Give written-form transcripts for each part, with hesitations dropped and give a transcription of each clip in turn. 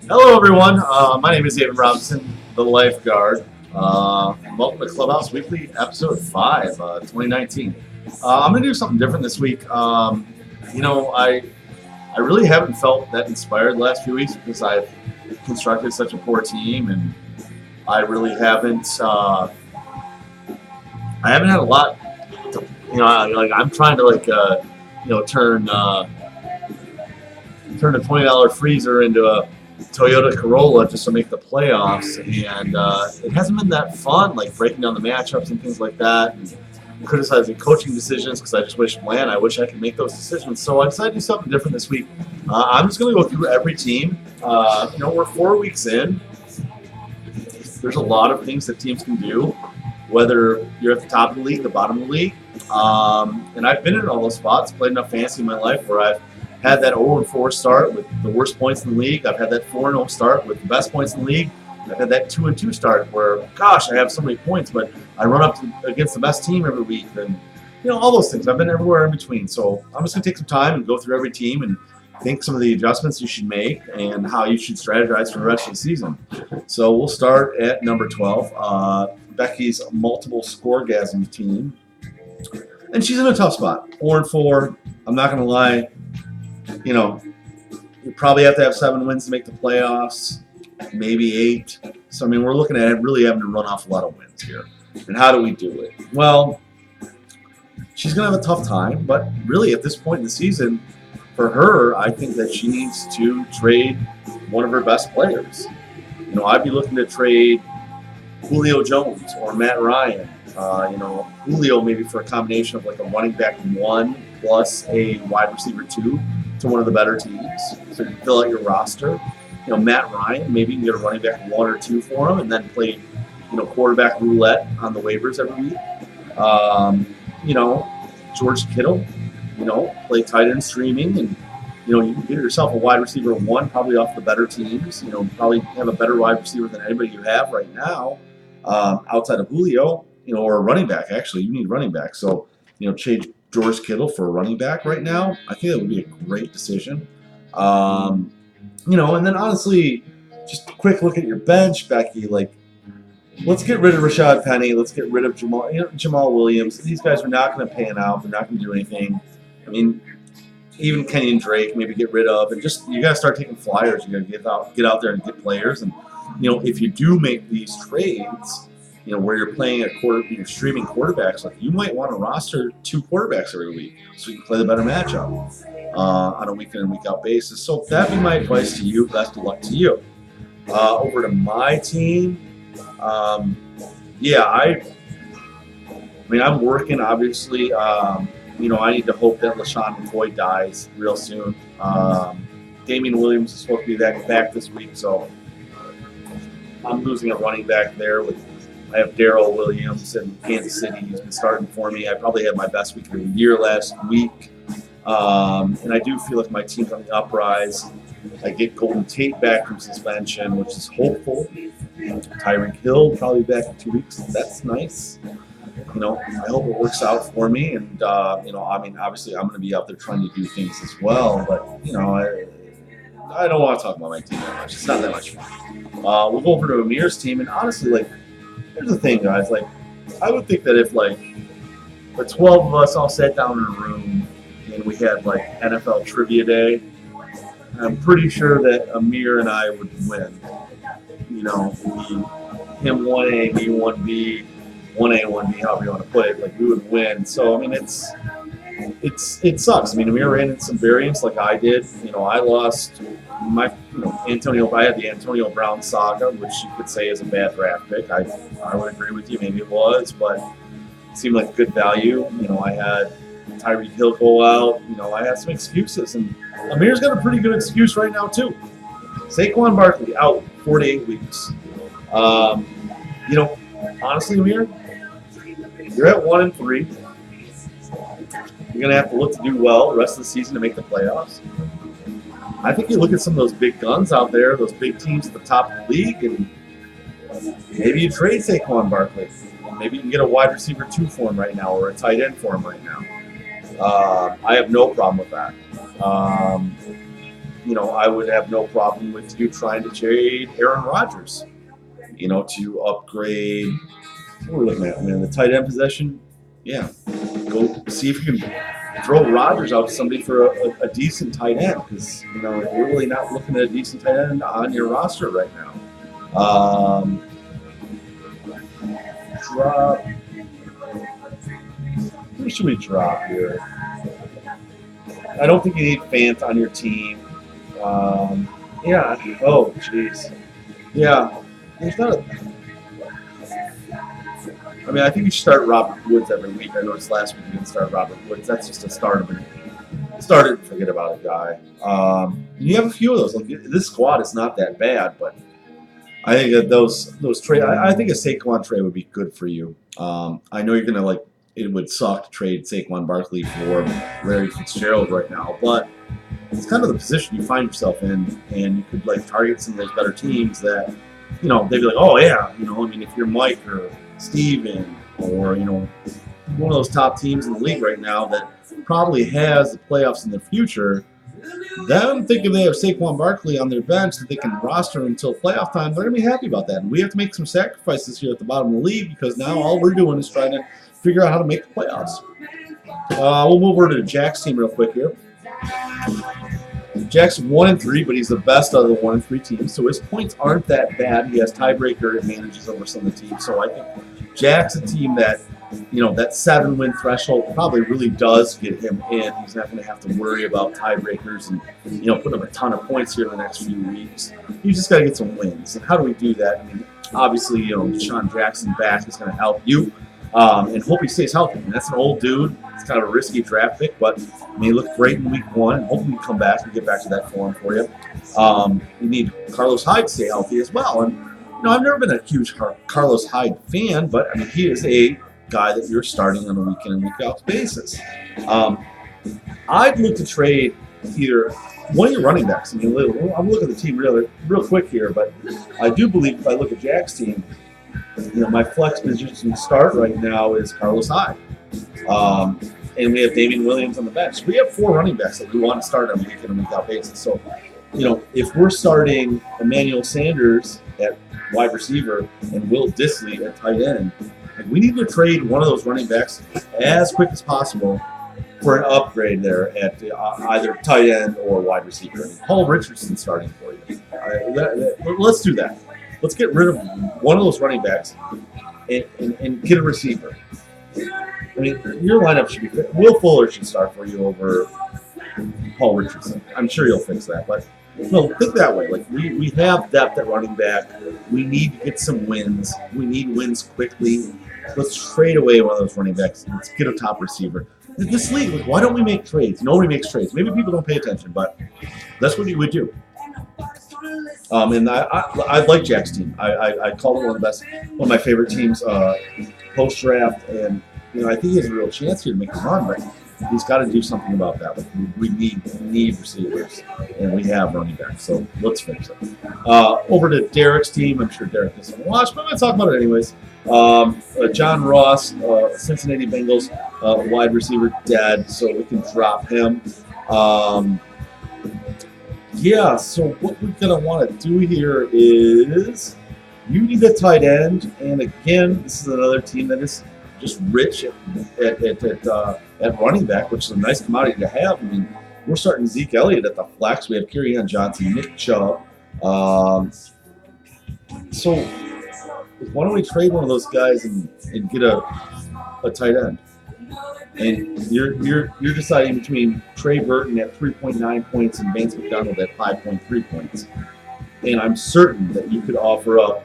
Hello, everyone. My name is David Robinson, the lifeguard. Welcome to Clubhouse Weekly, episode 5, 2019. I'm going to do something different this week. I really haven't felt that inspired the last few weeks because I've constructed such a poor team, and I really haven't. I haven't had a lot. I'm trying to turn a $20 freezer into a Toyota Corolla just to make the playoffs, and it hasn't been that fun, like breaking down the matchups and things like that, and criticizing coaching decisions because I just wish, man, I wish I could make those decisions. So I decided to do something different this week. I'm just going to go through every team. We're 4 weeks in. There's a lot of things that teams can do, whether you're at the top of the league, the bottom of the league. And I've been in all those spots, played enough fantasy in my life where I've had that 0-4 start with the worst points in the league. I've had that 4-0 start with the best points in the league. I've had that 2-2 start where, gosh, I have so many points, but I run up against the best team every week. And, all those things. I've been everywhere in between. So I'm just going to take some time and go through every team and think some of the adjustments you should make and how you should strategize for the rest of the season. So we'll start at number 12, Becky's multiple scoregasm team. And she's in a tough spot. 4-4. I'm not going to lie. You probably have to have 7 wins to make the playoffs, maybe 8. So, we're looking at really having to run off a lot of wins here. And how do we do it? Well, she's going to have a tough time, but really at this point in the season, for her, I think that she needs to trade one of her best players. I'd be looking to trade Julio Jones or Matt Ryan. Julio maybe for a combination of like a running back 1 plus a wide receiver 2 to one of the better teams, so you can fill out your roster. Matt Ryan, maybe you can get a running back 1 or 2 for him, and then play, quarterback roulette on the waivers every week. George Kittle, play tight end streaming, and you can get yourself a wide receiver 1, probably off the better teams. Probably have a better wide receiver than anybody you have right now, outside of Julio. Or a running back. Actually, you need running back. So, change George Kittle for a running back right now. I think that would be a great decision. And then honestly, just a quick look at your bench, Becky. Let's get rid of Rashad Penny. Let's get rid of Jamal Williams. These guys are not going to pan out. They're not going to do anything. Even Kenyon Drake, maybe get rid of. And just, you got to start taking flyers. You got to get out there and get players. And, if you do make these trades, where you're playing you're streaming quarterbacks, you might want to roster 2 quarterbacks every week so you can play the better matchup on a week in and week out basis. So that'd be my advice to you. Best of luck to you. Over to my team. I'm working, obviously. I need to hope that LaShawn McCoy dies real soon. Damian Williams is supposed to be back this week, so I'm losing a running back there. I have Darrell Williams in Kansas City. He's been starting for me. I probably had my best week of the year last week. And I do feel like my team's on the uprise. I get Golden Tate back from suspension, which is hopeful. Tyreek Hill probably back in 2 weeks. That's nice. I hope it works out for me. And, obviously I'm going to be out there trying to do things as well. But, I don't want to talk about my team that much. It's not that much fun. We'll go over to Amir's team. And honestly, here's the thing, guys. I would think that if, the 12 of us all sat down in a room and we had, NFL Trivia Day, I'm pretty sure that Amir and I would win. Him 1A, me 1B, 1A, 1B, however you want to put it. We would win. So, it sucks. Amir ran in some variants like I did. I lost my, I had the Antonio Brown saga, which you could say is a bad draft pick. I would agree with you. Maybe it was, but it seemed like good value. I had Tyreek Hill go out. I had some excuses, and Amir's got a pretty good excuse right now too. Saquon Barkley out 4 to 8 weeks. Honestly, Amir, you're at 1-3. You're going to have to look to do well the rest of the season to make the playoffs. I think you look at some of those big guns out there, those big teams at the top of the league, and maybe you trade Saquon Barkley. Maybe you can get a wide receiver 2 for him right now, or a tight end for him right now. I have no problem with that. I would have no problem with you trying to trade Aaron Rodgers, to upgrade. What are we looking at, man? The tight end possession? Yeah. Go see if you can throw Rodgers out to somebody for a decent tight end, because, we're really not looking at a decent tight end on your roster right now. Drop. Who should we drop here? I don't think you need Fant on your team. Yeah. Oh, jeez. Yeah. There's not a. I think you should start Robert Woods every week. I noticed last week you didn't start Robert Woods. That's just a start of it and forget about it guy. You have a few of those. Like, this squad is not that bad, but I think that those trade. I think a Saquon trade would be good for you. I know you're gonna it would suck to trade Saquon Barkley for Larry Fitzgerald right now, but it's kind of the position you find yourself in, and you could target some of those better teams that they'd be like, oh yeah, if you're Mike or Steven or one of those top teams in the league right now that probably has the playoffs in the future, them thinking they have Saquon Barkley on their bench that they can roster until playoff time, they're going to be happy about that. And we have to make some sacrifices here at the bottom of the league, because now all we're doing is trying to figure out how to make the playoffs. We'll move over to Jack's team real quick here. Jack's 1-3, but he's the best out of the 1-3 teams, so his points aren't that bad. He has tiebreaker advantages over some of the teams, so I think Jack's a team that, that 7-win threshold probably really does get him in. He's not going to have to worry about tiebreakers and, putting up a ton of points here in the next few weeks. You just got to get some wins. And how do we do that? Obviously, Deshaun Jackson back is going to help you. And hope he stays healthy. That's an old dude. It's kind of a risky draft pick, but he looked great in week 1. And hopefully he can come back and get back to that form for you. You need Carlos Hyde to stay healthy as well. And I've never been a huge Carlos Hyde fan, but he is a guy that you're starting on a week in and week out basis. I'd look to trade either one of your running backs. I'm looking at the team real quick here, but I do believe if I look at Jack's team, my flex position start right now is Carlos Hyde. And we have Damian Williams on the bench. We have 4 running backs that we want to start on a week in and week out basis. So, if we're starting Emmanuel Sanders at wide receiver and Will Dissly at tight end, we need to trade one of those running backs as quick as possible for an upgrade there at either tight end or wide receiver. Paul Richardson's starting for you. Let's do that. Let's get rid of one of those running backs and get a receiver. Your lineup should be fit. Will Fuller should start for you over Paul Richardson. I'm sure you'll fix that. But think that way. We have depth at running back. We need to get some wins. We need wins quickly. Let's trade away one of those running backs. Let's get a top receiver. This league, why don't we make trades? Nobody makes trades. Maybe people don't pay attention, but that's what you would do. And I like Jack's team. I call it one of my favorite teams post draft, and I think he has a real chance here to make a run, but he's got to do something about that. We need receivers, and we have running backs, so let's fix it. Over to Derek's team. I'm sure Derek doesn't watch, but I'm going to talk about it anyways. John Ross, Cincinnati Bengals wide receiver, dead, so we can drop him. Yeah, so what we're going to want to do here is you need a tight end, and again, this is another team that is just rich at running back, which is a nice commodity to have. We're starting Zeke Elliott at the flex. We have Kerryon Johnson, Nick Chubb. So why don't we trade one of those guys and get a tight end? And you're deciding between Trey Burton at 3.9 points and Vance McDonald at 5.3 points. And I'm certain that you could offer up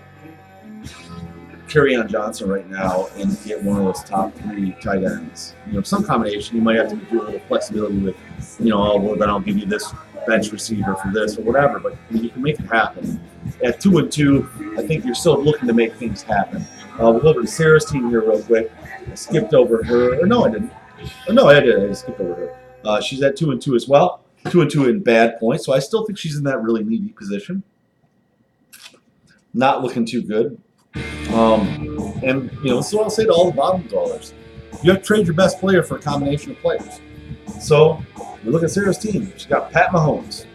Kerryon Johnson right now and get one of those top 3 tight ends. Some combination. You might have to do a little flexibility with, then I'll give you this bench receiver for this or whatever. But you can make it happen. At 2-2, I think you're still looking to make things happen. We'll go over to Sarah's team here real quick. I skipped over her. Or no, I didn't. No, I did. I skipped over her. She's at 2-2 as well. 2-2 in bad points. So I still think she's in that really needy position. Not looking too good. And this is what I'll say to all the bottom dwellers. You have to trade your best player for a combination of players. So we look at Sarah's team. She's got Pat Mahomes,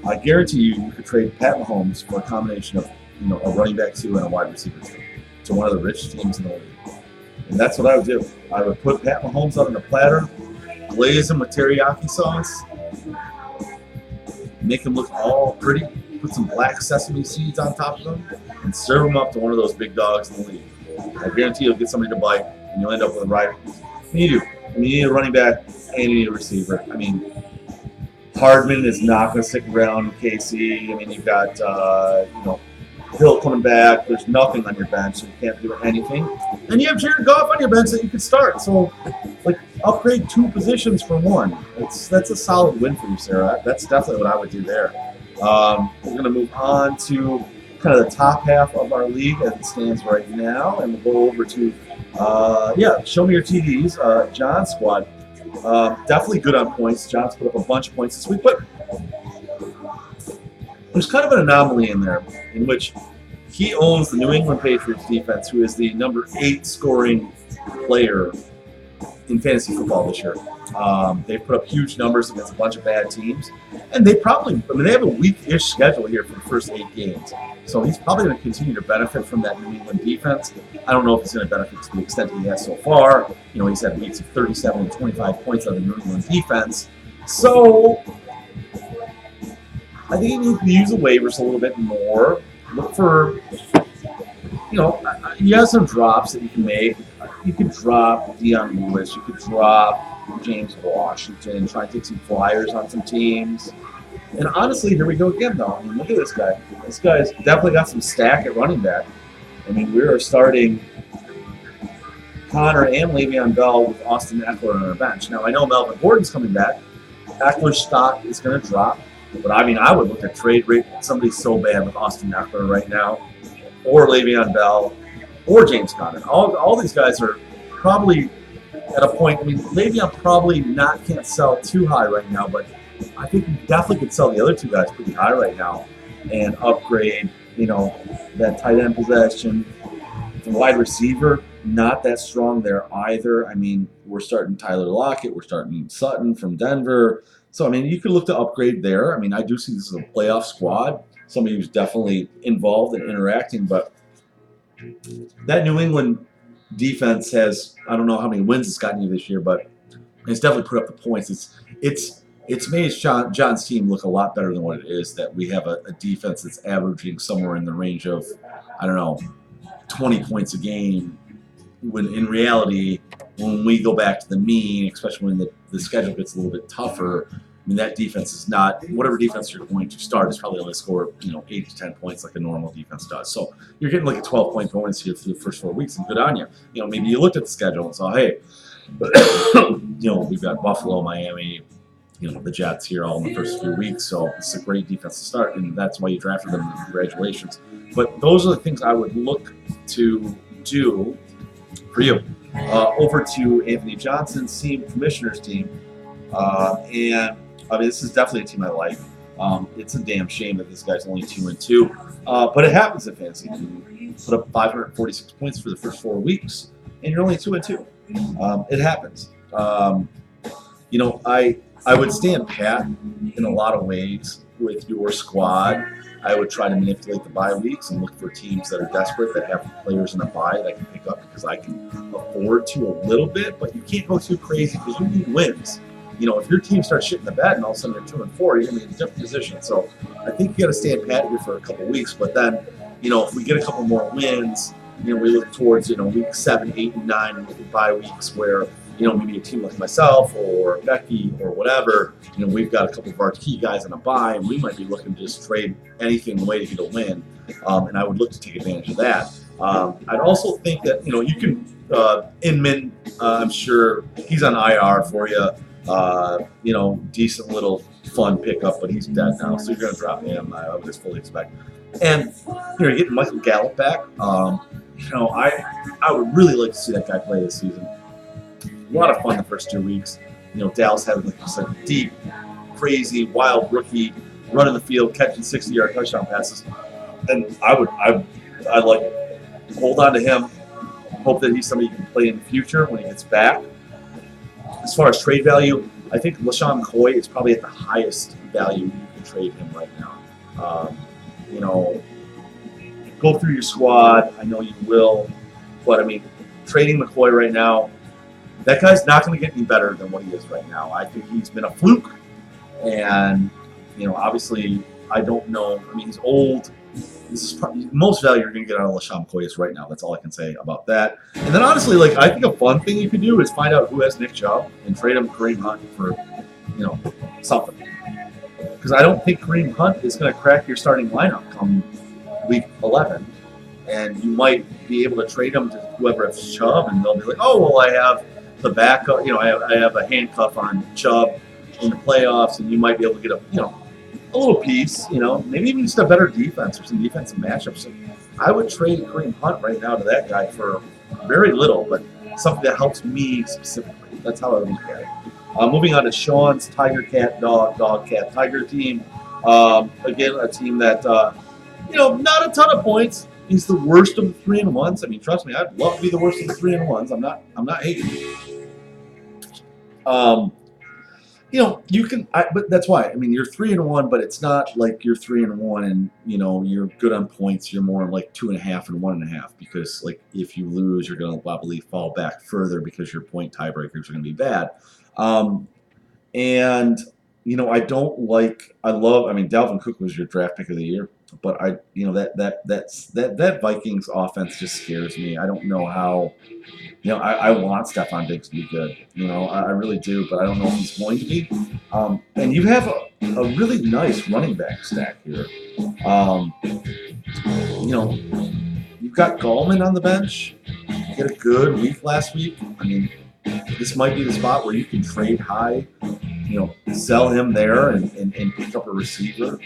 I guarantee you could trade Pat Mahomes for a combination of a running back 2 and a wide receiver 2 to one of the richest teams in the league. And that's what I would do. I would put Pat Mahomes on a platter, glaze him with teriyaki sauce, make him look all pretty, put some black sesame seeds on top of them, and serve him up to one of those big dogs in the league. I guarantee you'll get somebody to bite, and you'll end up with a rider. You need a running back and you need a receiver. I mean, Hardman is not going to stick around in KC. I mean, you've got Hill coming back. There's nothing on your bench, so you can't do anything. And you have Jared Goff on your bench that you could start. So, upgrade 2 positions for 1. That's a solid win for you, Sarah. That's definitely what I would do there. We're going to move on to kind of the top half of our league as it stands right now, and we'll go over to show me your TDs. John's squad. Definitely good on points. John's put up a bunch of points this week, but there's kind of an anomaly in there in which he owns the New England Patriots defense, who is the number 8 scoring player in fantasy football this year. They've put up huge numbers against a bunch of bad teams, and they have a weak-ish schedule here for the first 8 games. So he's probably going to continue to benefit from that New England defense. I don't know if he's going to benefit to the extent he has so far. He's had weeks of 37 and 25 points on the New England defense. So I think he needs to use the waivers a little bit more. Look for, you have some drops that you can make. You could drop Deion Lewis. You could drop James Washington. Try to take some flyers on some teams. And honestly, here we go again, though. I mean, look at this guy. This guy's definitely got some stack at running back. I mean, we are starting Connor and Le'Veon Bell with Austin Eckler on our bench. Now, I know Melvin Gordon's coming back. Eckler's stock is going to drop. But, I mean, I would look at trade rate somebody so bad with Austin Eckler right now, or Le'Veon Bell, or James Conner. All these guys are probably at a point. I mean, Le'Veon probably can't sell too high right now, but I think you definitely could sell the other 2 guys pretty high right now and upgrade, that tight end possession. The wide receiver, not that strong there either. I mean, we're starting Tyler Lockett. We're starting Sutton from Denver. So, I mean, you could look to upgrade there. I mean, I do see this as a playoff squad, somebody who's definitely involved and interacting. But that New England defense has, I don't know how many wins it's gotten you this year, but it's definitely put up the points. It's made John's team look a lot better than what it is, that we have a defense that's averaging somewhere in the range of, 20 points a game, when in reality, when we go back to the mean, especially when the schedule gets a little bit tougher, I mean, that defense is not, whatever defense you're going to start is probably only score, 8 to 10 points like a normal defense does. So you're getting like a 12-point bonus here through the first 4 weeks, and good on you. Maybe you looked at the schedule and saw, hey, we've got Buffalo, Miami, the Jets here all in the first few weeks, so it's a great defense to start, and that's why you drafted them. Congratulations. But those are the things I would look to do for you. Over to Anthony Johnson's team, Commissioner's team, and I mean, this is definitely a team I like. It's a damn shame that this guy's only 2-2, but it happens in fantasy. You put up 546 points for the first 4 weeks, and you're only 2-2. It happens. I would stand pat in a lot of ways with your squad. I would try to manipulate the bye weeks and look for teams that are desperate, that have players in a bye that I can pick up because I can afford to a little bit, but you can't go too crazy because you need wins. If your team starts shitting the bed and all of a sudden you're 2-4, you're going to be in a different position. So I think you got to stand pat here for a couple of weeks, but then, if we get a couple more wins, we look towards, week 7, 8, and 9 with the bye weeks where, maybe a team like myself or Becky or whatever, we've got a couple of our key guys on a bye, and we might be looking to just trade anything away to get a win. And I would look to take advantage of that. I'd also think that, you can, Inman, I'm sure he's on IR for you, decent little fun pickup, but he's dead now, so you're going to drop him, I would just fully expect. And, you're getting Michael Gallup back. I would really like to see that guy play this season. A lot of fun the first 2 weeks. Dallas had just a deep, crazy, wild rookie running the field, catching 60-yard touchdown passes. And I'd like hold on to him, hope that he's somebody you can play in the future when he gets back. As far as trade value, I think LaShawn McCoy is probably at the highest value you can wouldn't trade him right now. You know, go through your squad. I know you will, but I mean, trading McCoy right now, that guy's not going to get any better than what he is right now. I think he's been a fluke, and you know, obviously, I don't know. I mean, he's old. This is probably most value you're going to get out of LaShawn McCoy is right now. That's all I can say about that. And then honestly, like I think a fun thing you could do is find out who has Nick Chubb and trade him Kareem Hunt for, you know, something. Because I don't think Kareem Hunt is going to crack your starting lineup come week 11, and you might be able to trade him to whoever has Chubb, and they'll be like, oh well, I have the backup. You know, I have a handcuff on Chubb in the playoffs, and you might be able to get a little piece, you know, maybe even just a better defense or some defensive matchups. So I would trade Kareem Hunt right now to that guy for very little, but something that helps me specifically. That's how I would look at it. Moving on to Sean's Tiger Cat Dog Cat Tiger team. Again, a team that you know, not a ton of points. He's the worst of the 3-1s. I mean, trust me, I'd love to be the worst of the 3-1s. I'm not hating. You know, you can, but that's why. I mean, you're 3-1, but it's not like you're 3-1 and you know you're good on points. You're more like 2.5 and 1.5 because like if you lose, you're going to probably fall back further because your point tiebreakers are going to be bad. And you know, I mean, Dalvin Cook was your draft pick of the year, but that Vikings offense just scares me. I don't know how. You know, I want Stephon Diggs to be good. You know, I really do, but I don't know if he's going to be. And you have a really nice running back stack here. You know, you've got Gallman on the bench. He had a good week last week. I mean, this might be the spot where you can trade high. You know, sell him there and pick up a receiver.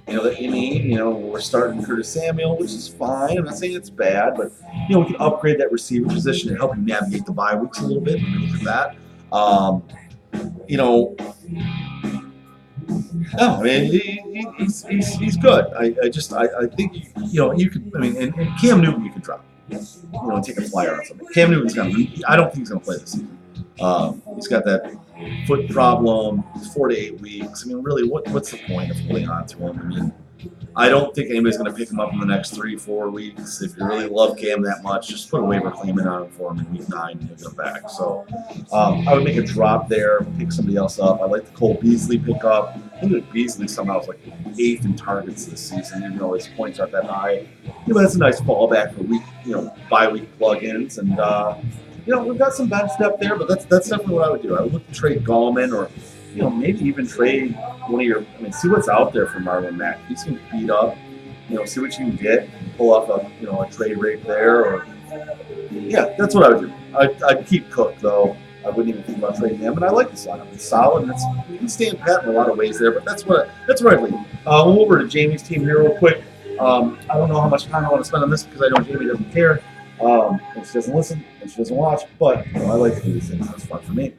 You know, that you need. You know, we're starting Curtis Samuel, which is fine. I'm not saying it's bad, but you know, we can upgrade that receiver position and help you navigate the bye weeks a little bit. When we look at that, you know, no, I mean he's good. I think you know you could. I mean, and Cam Newton you could drop. You know, and take a flyer on something. Cam Newton's I don't think he's gonna play this season. He's got that foot problem. 4 to 8 weeks. I mean, really, what's the point of holding on to him? I mean, I don't think anybody's going to pick him up in the next 3-4 weeks. If you really love Cam that much, just put a waiver claim in on him for him in week 9 and he'll get back. So I would make a drop there, pick somebody else up. I like the Cole Beasley pickup. I think that Beasley somehow is like 8th in targets this season, even though his points aren't that high. You know, that's a nice fallback for week, you know, bye-week plug-ins. And, you know, we've got some bench depth there, but that's definitely what I would do. I would look to trade Gallman or, you know, maybe even trade one of your, I mean, see what's out there for Marlon Mack. He's going to beat up, you know, see what you can get, pull off a, you know, a trade rate there. Or, yeah, that's what I would do. I'd keep Cook, though. I wouldn't even think about trading him. And I like this lineup. It's solid. And you can stand pat in a lot of ways there, but that's where I'd leave. We'll move over to Jamie's team here real quick. I don't know how much time I want to spend on this because I know Jamie doesn't care. And she doesn't listen and she doesn't watch, but you know, I like to do these things. That's fun for me.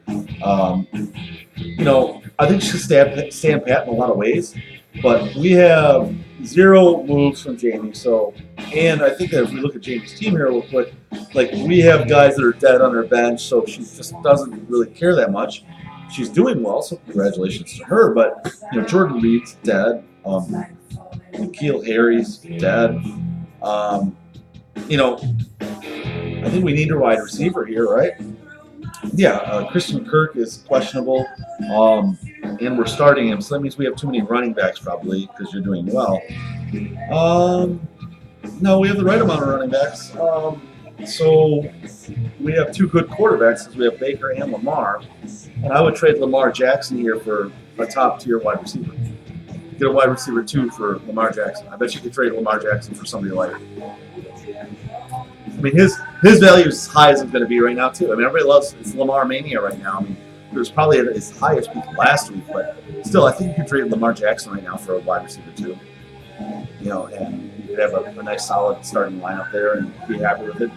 You know, I think she should stand pat in a lot of ways, but we have 0 moves from Jamie. So, and I think that if we look at Jamie's team here real quick, like we have guys that are dead on her bench, so she just doesn't really care that much. She's doing well, so congratulations to her. But you know, Jordan Reed's dead. N'Keal Harry's dead. You know, I think we need a wide receiver here, right? Yeah, Christian Kirk is questionable, and we're starting him, so that means we have too many running backs probably because you're doing well. No, we have the right amount of running backs. So we have 2 good quarterbacks because we have Baker and Lamar, and I would trade Lamar Jackson here for a top-tier wide receiver. Get a wide receiver 2 for Lamar Jackson. I bet you could trade Lamar Jackson for somebody lighter. I mean, his value is as high as it's going to be right now, too. I mean, everybody loves it's Lamar mania right now. I mean, it was probably at his highest peak last week, but still, I think you could trade Lamar Jackson right now for a wide receiver, too. You know, and you could have a nice, solid starting lineup there and be happy with it.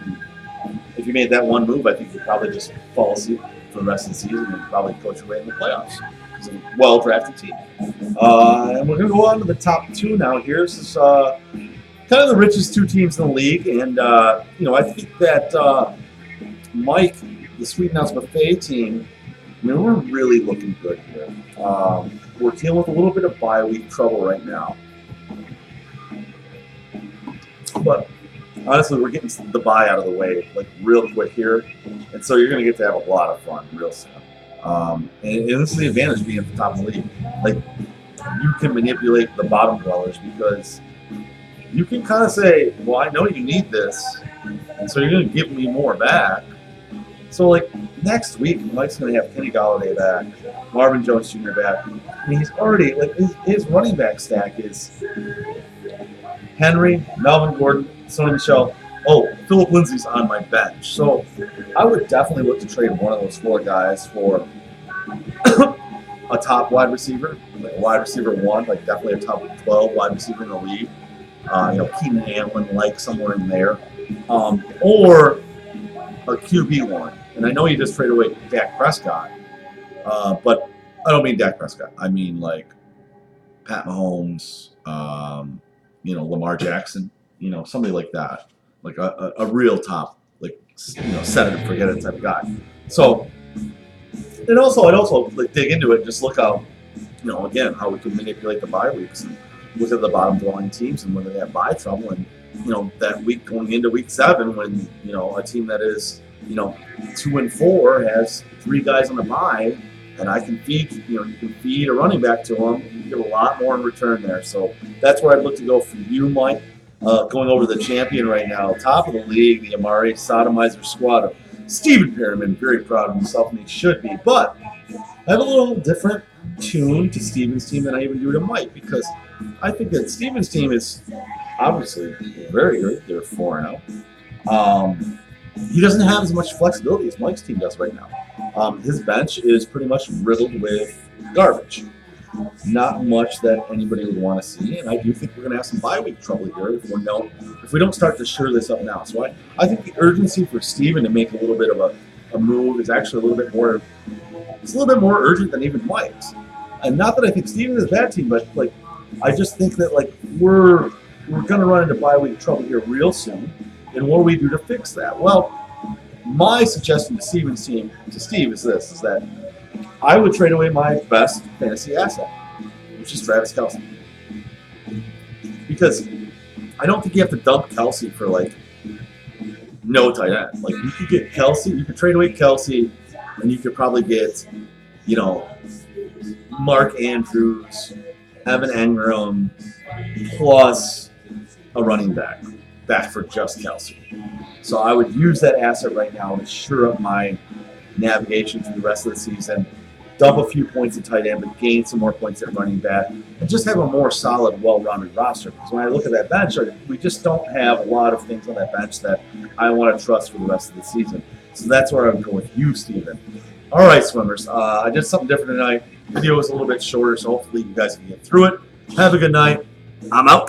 And if you made that one move, I think you'd probably just fall asleep for the rest of the season and probably coach your way in the playoffs. It's a well-drafted team. And we're going to go on to the top 2 now here. This is kind of the richest 2 teams in the league, and you know, I think that Mike, the Sweet Nuts Buffet team, I mean, we're really looking good here. we're dealing with a little bit of bye week trouble right now. But honestly, we're getting the bye out of the way like real quick here, and so you're going to get to have a lot of fun real soon. And this is the advantage being at the top of the league. Like, you can manipulate the bottom dwellers because you can kind of say, well, I know you need this, and so you're going to give me more back. So, like, next week, Mike's going to have Kenny Galladay back, Marvin Jones Jr. back. I mean, he's already, like, his running back stack is Henry, Melvin Gordon, Sonny Michel. Oh, Philip Lindsay's on my bench. So I would definitely look to trade one of those 4 guys for a top wide receiver, like a wide receiver 1, like definitely a top 12 wide receiver in the league. Keenan Allen, like somewhere in there. Or a QB1. And I know you just traded away Dak Prescott, but I don't mean Dak Prescott. I mean like Pat Mahomes, Lamar Jackson, somebody like that, like a real top, like set it and forget it type of guy. So, and also I'd also like dig into it, and just look how, again, how we can manipulate the bye weeks and look at the bottom dwelling teams and when they have bye trouble, and that week going into week 7 when a team that is 2 and 4 has 3 guys on the bye, and I can feed you can feed a running back to them, and you get a lot more in return there. So that's where I'd look to go for you, Mike. Going over to the champion right now, top of the league, the Amari Sodomizer squad of Stephen Perriman, very proud of himself, and he should be. But I have a little different tune to Stephen's team than I even do to Mike, because I think that Stephen's team is obviously very good. They're 4-0. He doesn't have as much flexibility as Mike's team does right now. His bench is pretty much riddled with garbage. Not much that anybody would want to see, and I do think we're going to have some bye week trouble here if we don't start to shore this up now. So I think the urgency for Steven to make a little bit of a move is actually a little bit more. It's a little bit more urgent than even Mike's. And not that I think Steven is a bad team, but like I just think that like we're going to run into bye week trouble here real soon. And what do we do to fix that? Well, my suggestion to Steven's team, to Steve, is that I would trade away my best fantasy asset, which is Travis Kelce. Because I don't think you have to dump Kelce for, like, no tight end. Like, you could get Kelce, you could trade away Kelce, and you could probably get, Mark Andrews, Evan Engram, plus a running back for just Kelce. So I would use that asset right now to shore up my navigation through the rest of the season, dump a few points at tight end, but gain some more points at running back, and just have a more solid, well-rounded roster. Because when I look at that bench, we just don't have a lot of things on that bench that I want to trust for the rest of the season. So that's where I would go with you, Steven. All right, swimmers. I did something different tonight. The video was a little bit shorter, so hopefully you guys can get through it. Have a good night. I'm out.